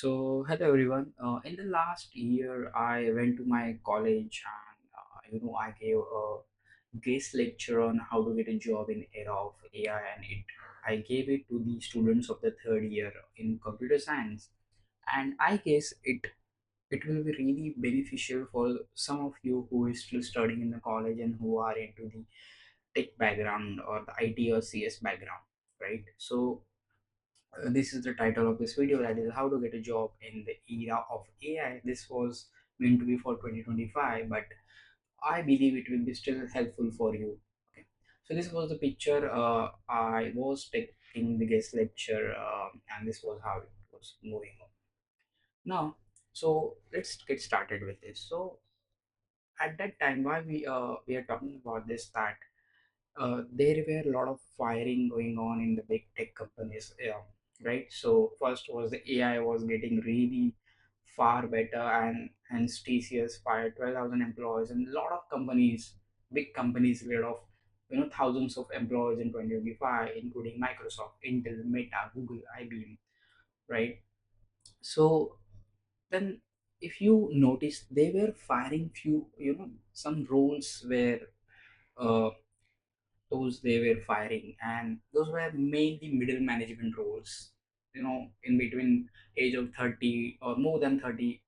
Hello everyone. In the last year, I went to my college and I gave a guest lecture on how to get a job in era of AI, and I gave it to the students of the third year in computer science. And I guess it will be really beneficial for some of you who is still studying in the college and who are into the tech background or the IT or CS background, right? This is the title of this video, that is how to get a job in the era of AI. This was meant to be for 2025, but I believe it will be still helpful for you. Okay. So this was the picture. I was taking the guest lecture, and this was how it was moving on. Now, so let's get started with this. So at that time, why we are talking about this, that there were a lot of firing going on in the big tech companies, right? So first was the AI was getting really far better, and hence TCS fired 12,000 employees, and a lot of companies, big companies, laid off thousands of employees in 2025, including Microsoft, Intel, Meta, Google, IBM, right? So then, if you notice, they were firing few, some roles where uh, those they were firing, and those were mainly middle management roles, in between age of 30 or more than 30,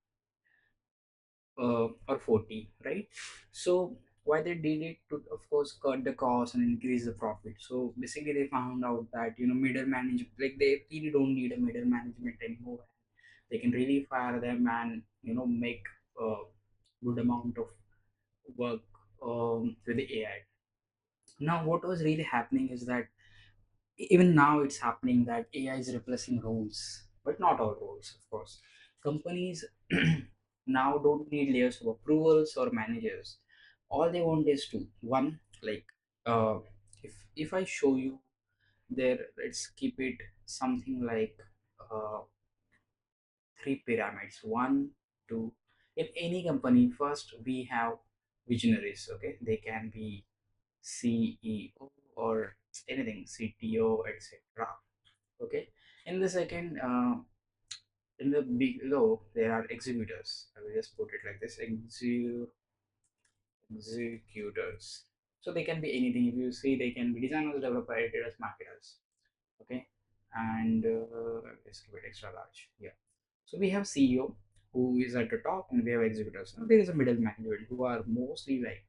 or 40, right? So why they did it? To, of course, cut the cost and increase the profit. So basically they found out that middle management, like, they really don't need a middle management anymore. They can really fire them and make a good amount of work with the AI. Now what was really happening is that even now it's happening that AI is replacing roles, but not all roles, of course. Companies now don't need layers of approvals or managers. All they want is to one, like, uh, if I show you there, let's keep it something like uh, three pyramids. One, two. In any company, first we have visionaries. Okay, they can be CEO or anything, CTO, etc. Okay. In the second, in the below there are executors. I will just put it like this: executors. So they can be anything. If you see, they can be designers, developer, editors, marketers. Okay, and let's keep it extra large. Yeah. So we have CEO, who is at the top, and we have executors. Now there is a middle management who are mostly like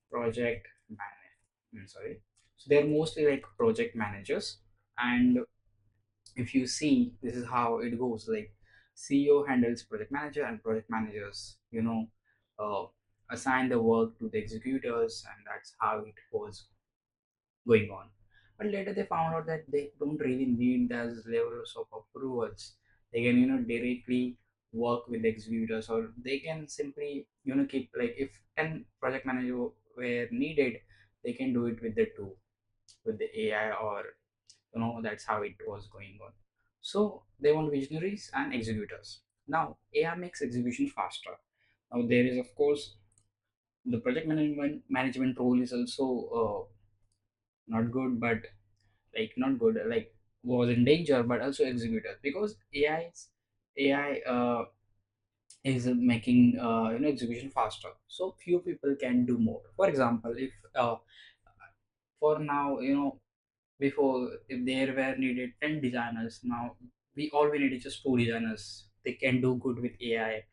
project man. Sorry. So they're mostly like project managers, and if you see, this is how it goes. Like, CEO handles project manager, and project managers uh, assign the work to the executors, and that's how it was going on. But later they found out that they don't really need those levels of approvals. They can directly work with the executors, or they can simply keep, like, if 10 project manager were needed, they can do it with the two, with the AI, or that's how it was going on. So they want visionaries and executors. Now AI makes execution faster. Now there is, of course, the project management role is also not good, but like, not good, like, was in danger, but also executors, because AI is making execution faster, so few people can do more. For example, if for now, before, if there were needed 10 designers, now we need is just two designers. They can do good with AI,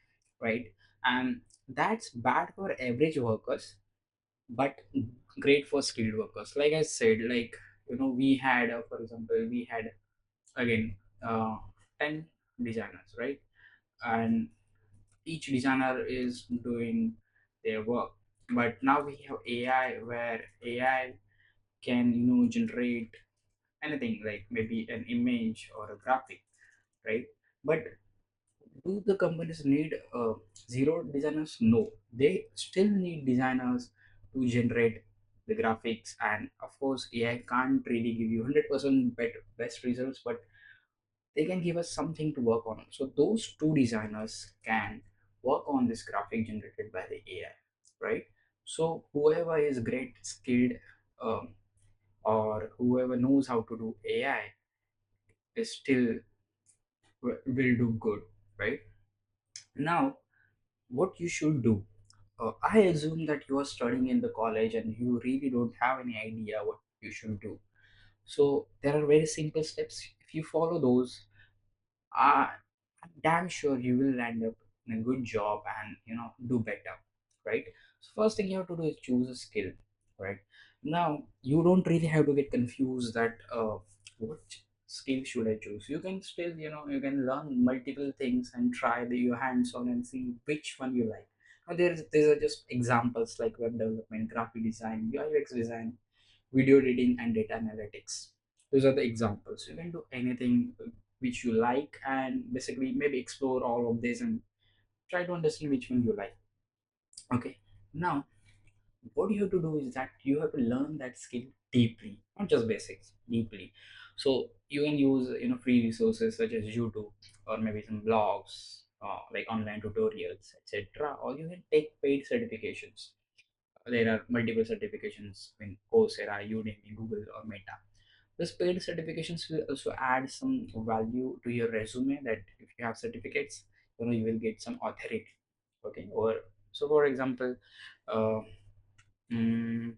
right? And that's bad for average workers, but great for skilled workers. Like I said, like, we had, for example, we had, again, uh, 10 designers, right? And each designer is doing their work. But now we have AI, where AI can generate anything, like maybe an image or a graphic, right? But do the companies need zero designers? No, they still need designers to generate the graphics. And of course, AI can't really give you 100% best results, but they can give us something to work on. So those two designers can work on this graphic generated by the AI, right? So whoever is great skilled, um, or whoever knows how to do AI is still will do good, right? Now, what you should do, I assume that you are studying in the college and you really don't have any idea what you should do. So there are very simple steps. If you follow those, uh, I'm damn sure you will end up in a good job and do better, right? So first thing you have to do is choose a skill, right? Now you don't really have to get confused that what skill should I choose. You can still you can learn multiple things and try your hands on and see which one you like. Now these are just examples like web development, graphic design, UI UX design, video editing, and data analytics. Those are the examples. You can do anything which you like, and basically maybe explore all of this and try to understand which one you like. Okay. Now what you have to do is that you have to learn that skill deeply, not just basics, deeply. So you can use free resources such as YouTube, or maybe some blogs, like online tutorials, etc., or you can take paid certifications. There are multiple certifications in Coursera, Udemy, Google, or Meta. These paid certifications will also add some value to your resume, that if you have certificates, you will get some authority. Okay. Or so for example, uh, mm,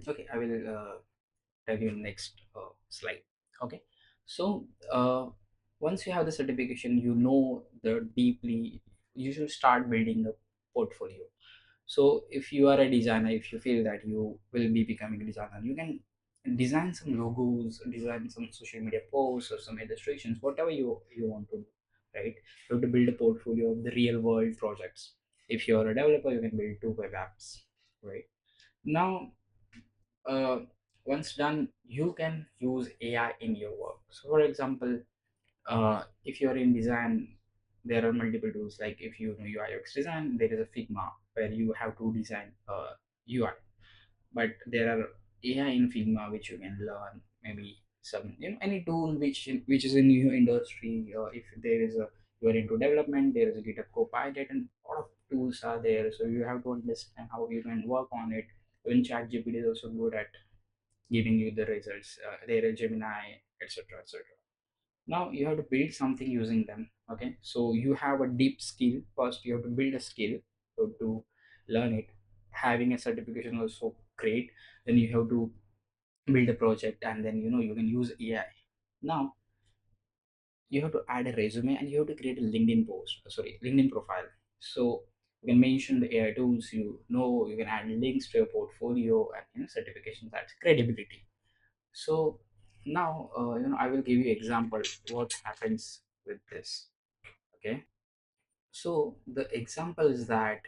okay, I will tell you next slide. Okay. So once you have the certification, the deeply, you should start building a portfolio. So if you are a designer, if you feel that you will be becoming a designer, you can design some logos, design some social media posts or some illustrations, whatever you want to do, right? You have to build a portfolio of the real world projects. If you are a developer, you can build two web apps, right? Now, uh, once done, you can use AI in your work. So for example, if you're in design, there are multiple tools. Like if you know UI UX design, there is a Figma where you have to design UI. But there are AI in Figma which you can learn. Maybe some any tool which is in your industry. If there is a you are into development, there is a GitHub Copilot, and a lot of tools are there. So you have to understand how you can work on it. Even ChatGPT is also good at giving you the results. There is Gemini, etc., etc. Now you have to build something using them. Okay, so you have a deep skill. First you have to build a skill, so to learn it. Having a certification also great. Then you have to build a project, and then you can use AI. Now you have to add a resume, and you have to create a LinkedIn profile. So you can mention the AI tools, you can add links to your portfolio, and certifications. That's credibility. So now I will give you example what happens with this. Okay. So the example is that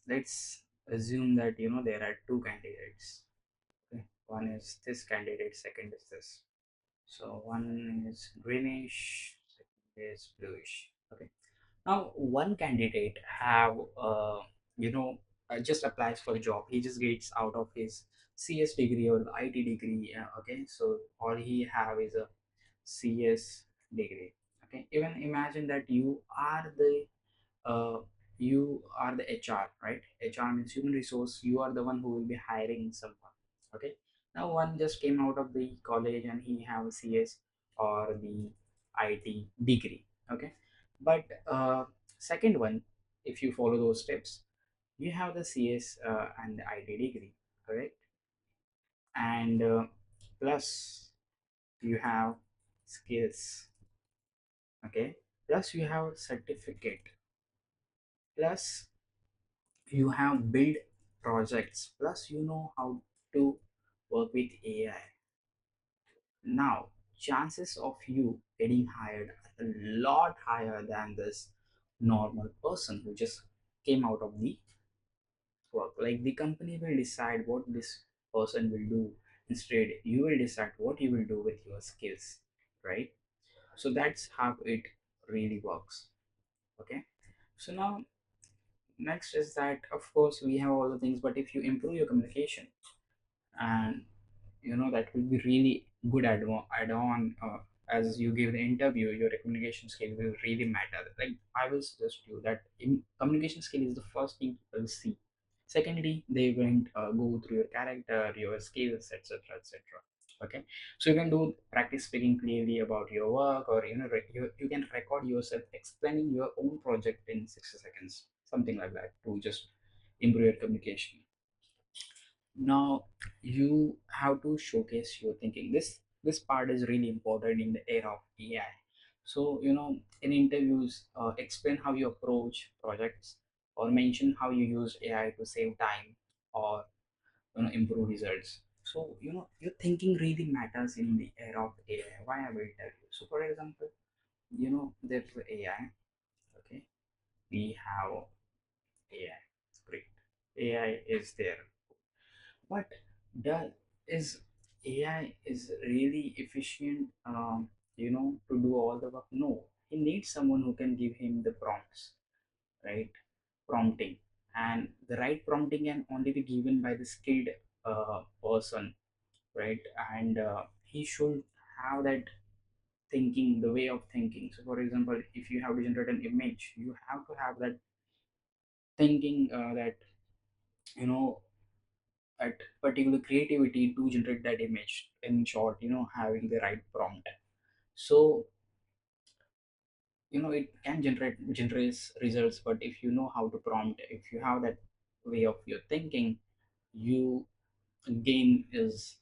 let's assume that there are two candidates. Okay. One is this candidate, second is this. So one is greenish, second is bluish. Okay. Now one candidate have you know just applies for a job. He just gets out of his CS degree or the IT degree. Okay. So all he have is a CS degree. Okay. Even imagine that uh, you are the HR, right? HR means human resource. You are the one who will be hiring someone. Okay. Now one just came out of the college and he have a CS or the IT degree. Okay. But second one, if you follow those steps, you have the CS and the IT degree, correct? And plus you have skills. Okay. Plus you have certificate. Plus you have built projects, plus you know how to work with AI. Now chances of you getting hired are a lot higher than this normal person who just came out of the work. Like the company will decide what this person will do, instead you will decide what you will do with your skills, right? So that's how it really works. Okay. So now next is that of course we have all the things, but if you improve your communication, and that will be really good add on, as you give the interview, your communication skill will really matter. Like I will suggest you that communication skill is the first thing people see. Secondly, they will go through your character, your skills, etc., etc. Okay, so you can do practice speaking clearly about your work, or you can record yourself explaining your own project in 60 seconds, something like that, to just improve your communication. Now you have to showcase your thinking. This part is really important in the era of AI. So in interviews, explain how you approach projects, or mention how you use AI to save time, or improve results. So your thinking really matters in the era of AI. Why I will tell you. So for example, there's the AI. Okay, we have AI. Great. AI is there, but does is AI is really efficient, to do all the work? No, he needs someone who can give him the prompts, right? Prompting, and the right prompting can only be given by the skilled person, right? And he should have that thinking, the way of thinking. So for example, if you have to generate an image, you have to have that thinking, that you know that particular creativity to generate that image. In short, having the right prompt. So it can generate results, but if you know how to prompt, if you have that way of your thinking, you gain is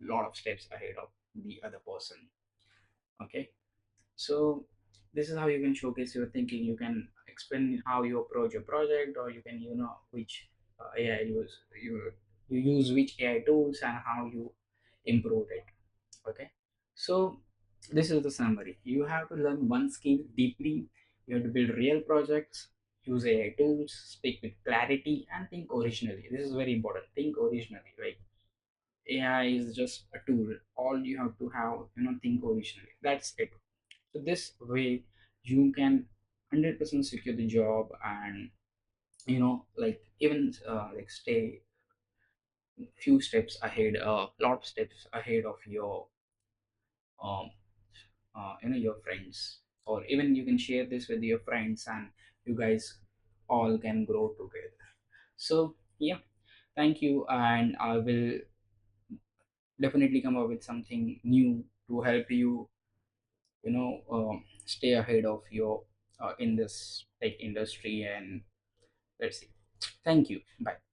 lot of steps ahead of the other person. Okay, so this is how you can showcase your thinking. You can explain how you approach your project, or you can which AI you use which AI tools, and how you improve it. Okay, so this is the summary. You have to learn one skill deeply. You have to build real projects, use AI tools, speak with clarity, and think originally. This is very important. Think originally. Like, AI is just a tool. All you have to have, think originally. That's it. So this way you can 100% secure the job, and like even like stay few steps ahead, a lot of steps ahead of your um your friends, or even you can share this with your friends, and you guys all can grow together. So yeah, thank you, and I will definitely come up with something new to help you, stay ahead of your in this tech industry. And let's see. Thank you. Bye.